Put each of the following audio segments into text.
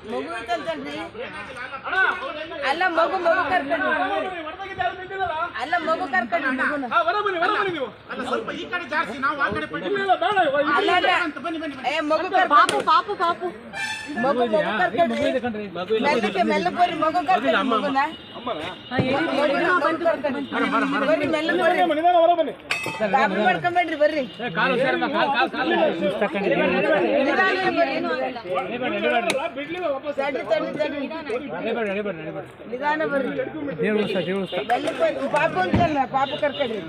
ಮಗು ಐತಲ್ರಿ ಅಲ್ಲ ಮಗು ಮಗು ಕರ್ಕೊಂಡು ಅಲ್ಲ ಮಗು ಕರ್ಕೊಂಡು ಮಗುನ ಸ್ವಲ್ಪ ಈ ಕಡೆ ಜಾಸ್ತಿ ನಾವು ಆ ಕಡೆ ಏ ಮಗು ಪಾಪು ಪಾಪು ಪಾಪು ಮಗು ಮಗು ಕರ್ಕೊಂಡು ಮೆಲ್ಲಕ್ಕೆ ಮೆಲ್ಲ ಬರ್ರಿ ಮಗು ಕರ್ಕೊಂಡು ಮಗುನ ಬರ್ರಿ ಮೆಲ್ಲ ಬರ್ರಿ ಗಾಬರಿ ಮಾಡ್ಕೊಂಬೇಡ್ರಿ ಬರ್ರಿ ನಿಧಾನ ಬರ್ರಿ ಪಾಪು ಅಂತಲ್ಲ ಪಾಪು ಕರ್ಕೊಂಡ್ರಿ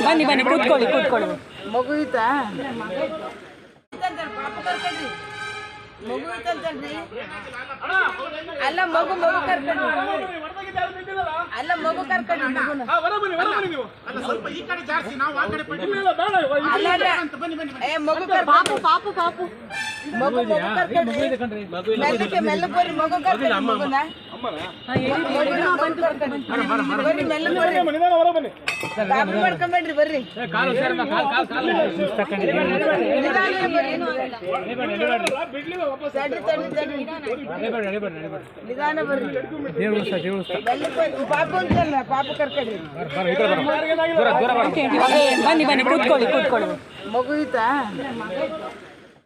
ಬನ್ನಿ ಬನ್ನಿ ಕೂತ್ಕೊಳ್ಳಿ ಕೂತ್ಕೊಳ್ಳಿ ಮಗು ಐತಾ ಪಾಪು ಕರ್ಕೊಂಡ್ರಿ ಮಗು ಐತಲ್ರಿ ಅಲ್ಲ ಮಗು ಮಗು ಕರ್ಕೊಂಡು ಅಲ್ಲ ಮಗು ಕರ್ಕೊಂಡು ಮಗುನ ಸ್ವಲ್ಪ ಈ ಕಡೆ ಜಾಸ್ತಿ ನಾವು ಆ ಕಡೆ ಏ ಮಗು ಪಾಪು ಪಾಪು ಪಾಪು ಮಗು ಮಗು ಕರ್ಕೊಂಡು ಮೆಲ್ಲಕ್ಕೆ ಮೆಲ್ಲ ಬರ್ರಿ ಮಗು ಕರ್ಕೊಂಡು ಮಗುನ ಬರ್ರಿ ಮೆಲ್ಲ ಬರ್ರಿ ಗಾಬರಿ ಮಾಡ್ಕೊಂಬೇಡ್ರಿ ಬರ್ರಿ ನಿಧಾನ ಬರ್ರಿ ಪಾಪು ಅಂತಲ್ಲ ಪಾಪು ಕರ್ಕೊಂಡ್ರಿ ಬನ್ನಿ ಬನ್ನಿ ಕೂತ್ಕೊಳ್ಳಿ ಕೂತ್ಕೊಳ್ಳಿ ಮಗು ಐತಾ